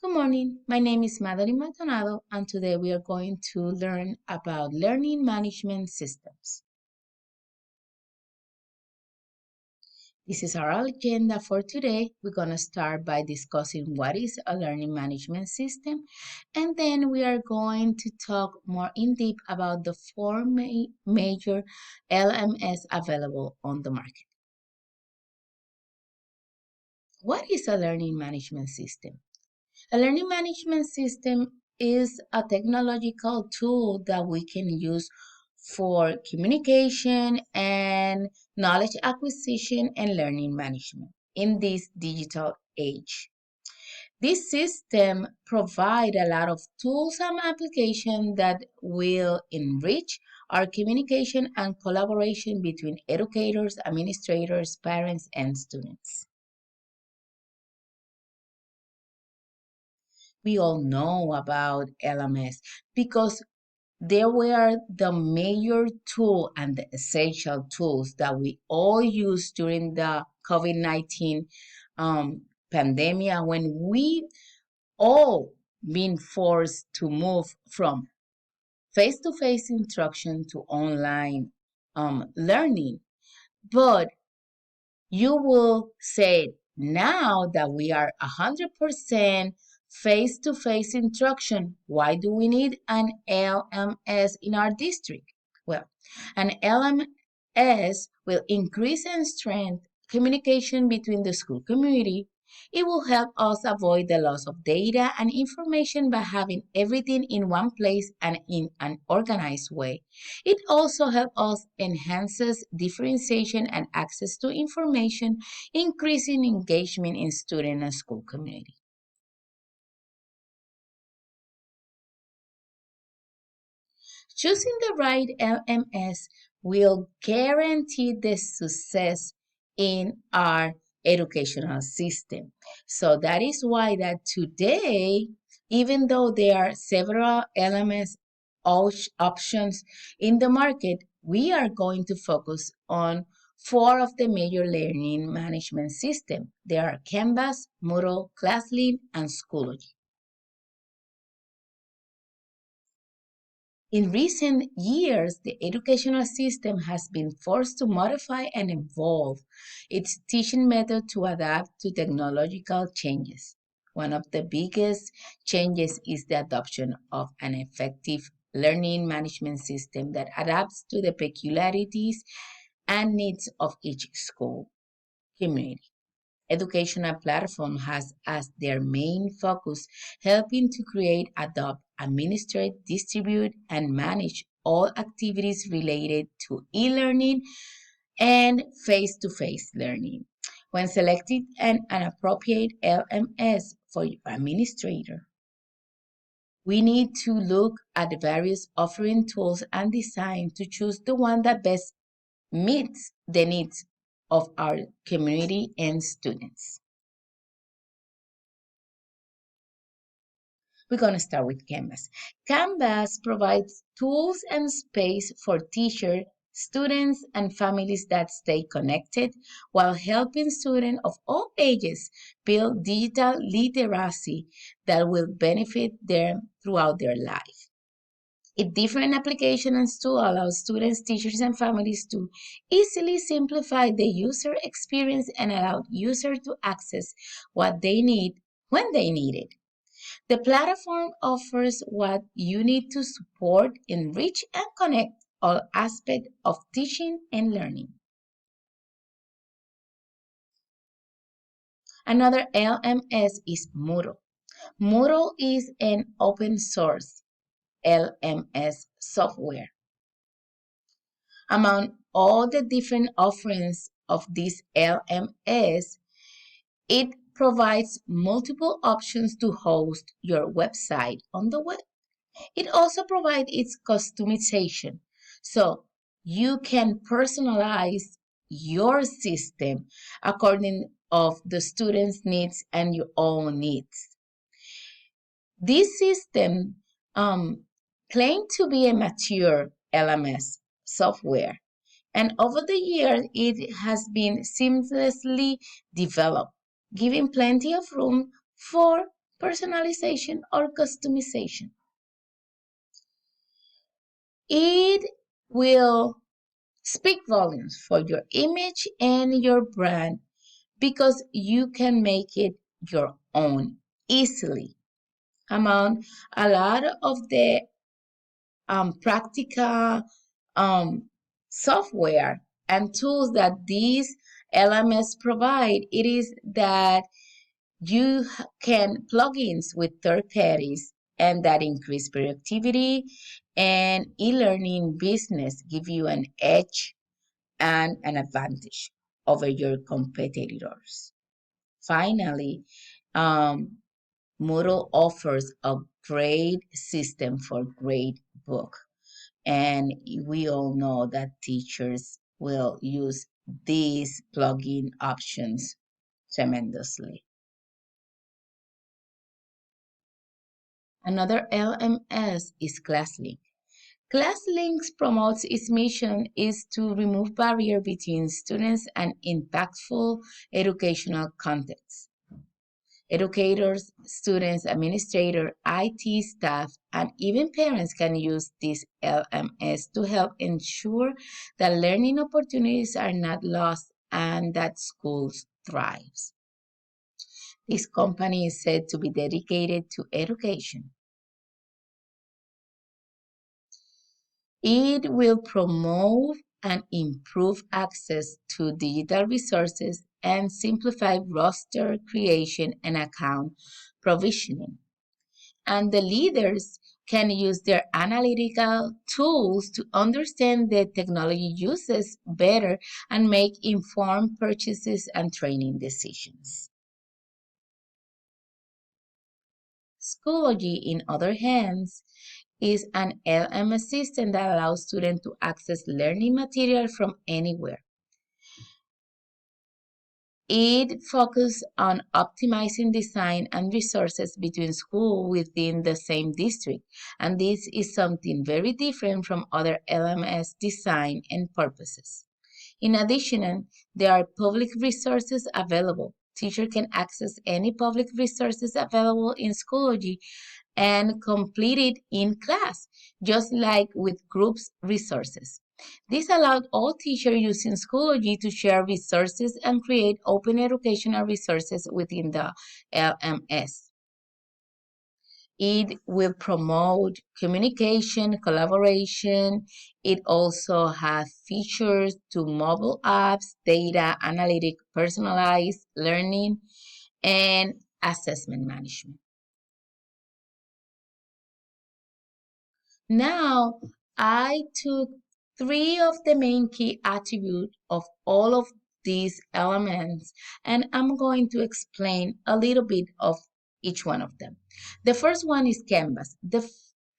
Good morning. My name is Madeline Maldonado, and today we are going to learn about learning management systems. This is our agenda for today. We're going to start by discussing what is a learning management system, and then we are going to talk more in depth about the four major LMS available on the market. What is a learning management system? A learning management system is a technological tool that we can use for communication and knowledge acquisition and learning management in this digital age. This system provides a lot of tools and applications that will enrich our communication and collaboration between educators, administrators, parents, and students. We all know about LMS because they were the major tool and the essential tools that we all used during the COVID-19 pandemic when we all been forced to move from face-to-face instruction to online learning. But you will say now that we are 100% face-to-face instruction, why do we need an LMS in our district? Well, an LMS will increase and strengthen communication between the school community. It will help us avoid the loss of data and information by having everything in one place and in an organized way. It also helps us enhances differentiation and access to information, increasing engagement in student and school community. Choosing the right LMS will guarantee the success in our educational system. So that is why that today, even though there are several LMS options in the market, we are going to focus on four of the major learning management systems. They are Canvas, Moodle, ClassLead, and Schoology. In recent years, the educational system has been forced to modify and evolve its teaching method to adapt to technological changes. One of the biggest changes is the adoption of an effective learning management system that adapts to the peculiarities and needs of each school community. Educational platform has as their main focus helping to create, adopt, administrate, distribute, and manage all activities related to e-learning and face-to-face learning. When selecting an appropriate LMS for your administrator, we need to look at the various offering tools and design to choose the one that best meets the needs of our community and students. We're going to start with Canvas. Canvas provides tools and space for teachers, students, and families that stay connected while helping students of all ages build digital literacy that will benefit them throughout their life. It different applications to allow students, teachers, and families to easily simplify the user experience and allow users to access what they need when they need it. The platform offers what you need to support, enrich, and connect all aspects of teaching and learning. Another LMS is Moodle. Moodle is an open source LMS software. Among all the different offerings of this LMS, it provides multiple options to host your website on the web. It also provides its customization, so you can personalize your system according of the student's needs and your own needs. This system claimed to be a mature LMS software, and over the years it has been seamlessly developed, giving plenty of room for personalization, or customization. It will speak volumes for your image and your brand because you can make it your own easily. Among a lot of the practical um, software and tools that these LMS provide, it is that you can plugins with third parties and that increase productivity and e-learning business give you an edge and an advantage over your competitors. Finally, um, Moodle offers a great system for grade book, and we all know that teachers will use these plugin options tremendously. Another LMS is ClassLink. ClassLinks promotes its mission is to remove barrier between students and impactful educational contexts. Educators, students, administrators, IT staff, and even parents can use this LMS to help ensure that learning opportunities are not lost and that schools thrives. This company is said to be dedicated to education. It will promote and improve access to digital resources and simplify roster creation and account provisioning. And the leaders can use their analytical tools to understand the technology uses better and make informed purchases and training decisions. Schoology, in other hands, is an LMS system that allows students to access learning material from anywhere. It focuses on optimizing design and resources between schools within the same district, and this is something very different from other LMS design and purposes. In addition, there are public resources available. Teachers can access any public resources available in Schoology and complete it in class, just like with groups resources. This allowed all teachers using Schoology to share resources and create open educational resources within the LMS. It will promote communication, collaboration. It also has features to mobile apps, data analytic, personalized learning, and assessment management. Now, I took three of the main key attributes of all of these elements, and I'm going to explain a little bit of each one of them. The first one is Canvas. The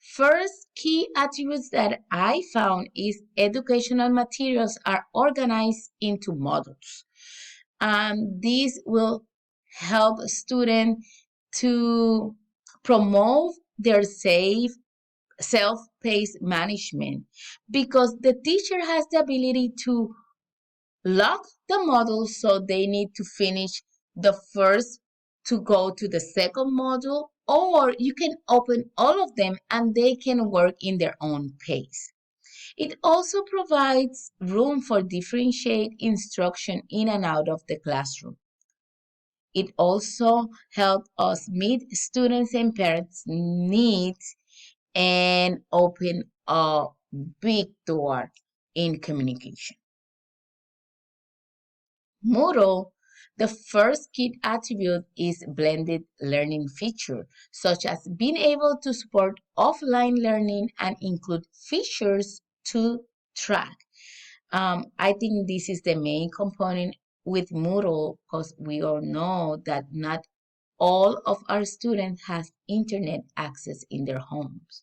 first key attributes that I found is educational materials are organized into modules. These will help students to promote their safe self-paced management because the teacher has the ability to lock the module so they need to finish the first to go to the second module, or you can open all of them and they can work in their own pace. It also provides room for differentiate instruction in and out of the classroom. It also helps us meet students and parents' needs and open a big door in communication. Moodle, the first key attribute is blended learning feature, such as being able to support offline learning and include features to track. I think this is the main component with Moodle because we all know that not all of our students have internet access in their homes.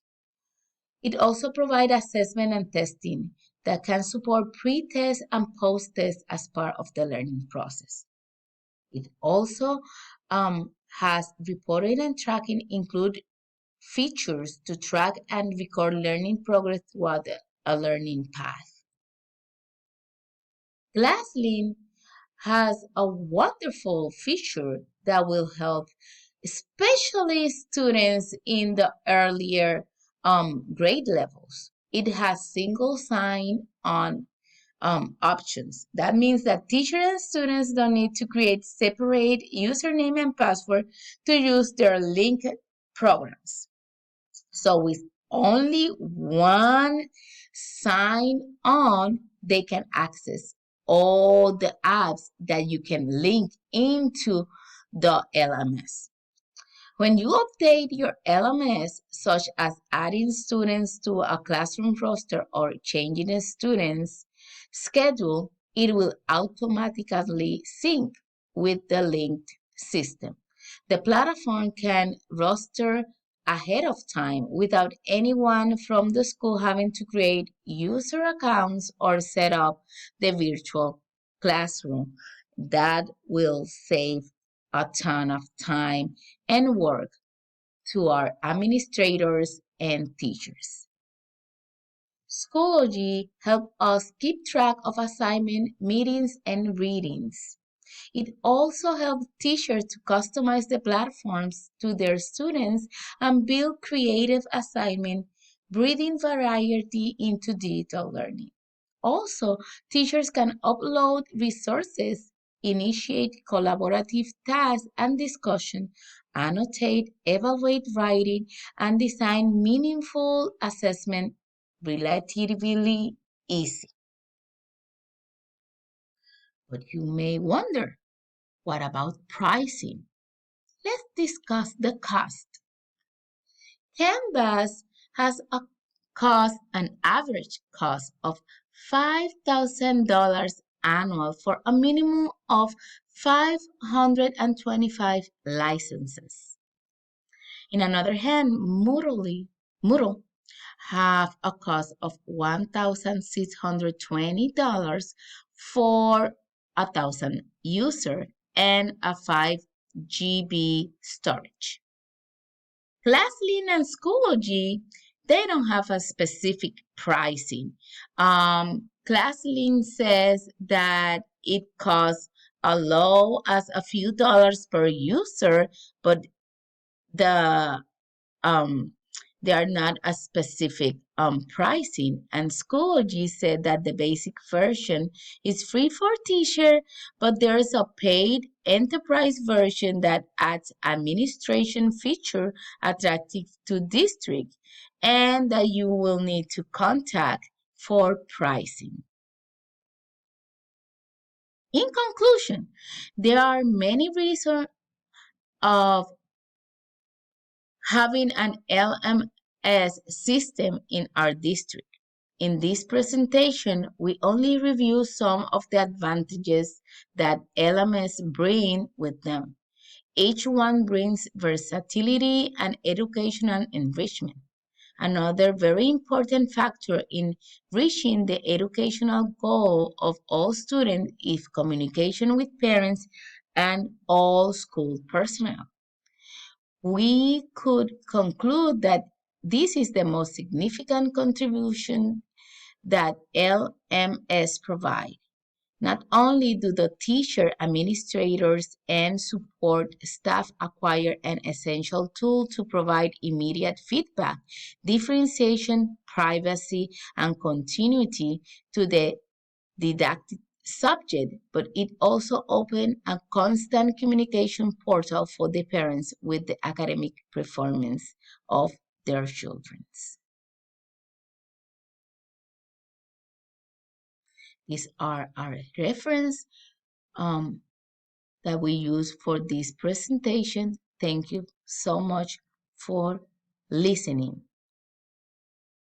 It also provides assessment and testing that can support pre-test and post-test as part of the learning process. It also has reporting and tracking include features to track and record learning progress throughout a learning path. Glassline has a wonderful feature that will help especially students in the earlier grade levels. It has single sign on options. That means that teachers and students don't need to create separate username and password to use their linked programs. So with only one sign on, they can access all the apps that you can link into the LMS. When you update your LMS, such as adding students to a classroom roster or changing a student's schedule, it will automatically sync with the linked system. The platform can roster ahead of time without anyone from the school having to create user accounts or set up the virtual classroom. That will save a ton of time and work to our administrators and teachers. Schoology helps us keep track of assignment, meetings, and readings. It also helps teachers to customize the platforms to their students and build creative assignment, breathing variety into digital learning. Also, teachers can upload resources, initiate collaborative tasks and discussion, annotate, evaluate writing, and design meaningful assessment relatively easy. But you may wonder, what about pricing? Let's discuss the cost. Canvas has an average cost of $5,000 annual for a minimum of 525 licenses. In another hand, Moodle have a cost of $1,620 for 1,000 user and a 5 GB storage. ClassLink and Schoology, they don't have a specific pricing. ClassLink says that it costs as low as a few dollars per user, but the they are not a specific pricing. And Schoology said that the basic version is free for teacher, but there is a paid enterprise version that adds administration feature attractive to district and that you will need to contact for pricing. In conclusion, there are many reasons of having an LMS system in our district. In this presentation, we only review some of the advantages that LMS bring with them. Each one brings versatility and educational enrichment. Another very important factor in reaching the educational goal of all students is communication with parents and all school personnel. We could conclude that this is the most significant contribution that LMS provide. Not only do the teacher, administrators, and support staff acquire an essential tool to provide immediate feedback, differentiation, privacy, and continuity to the didactic subject, but it also opens a constant communication portal for the parents with the academic performance of their children. These are our reference that we use for this presentation. Thank you so much for listening.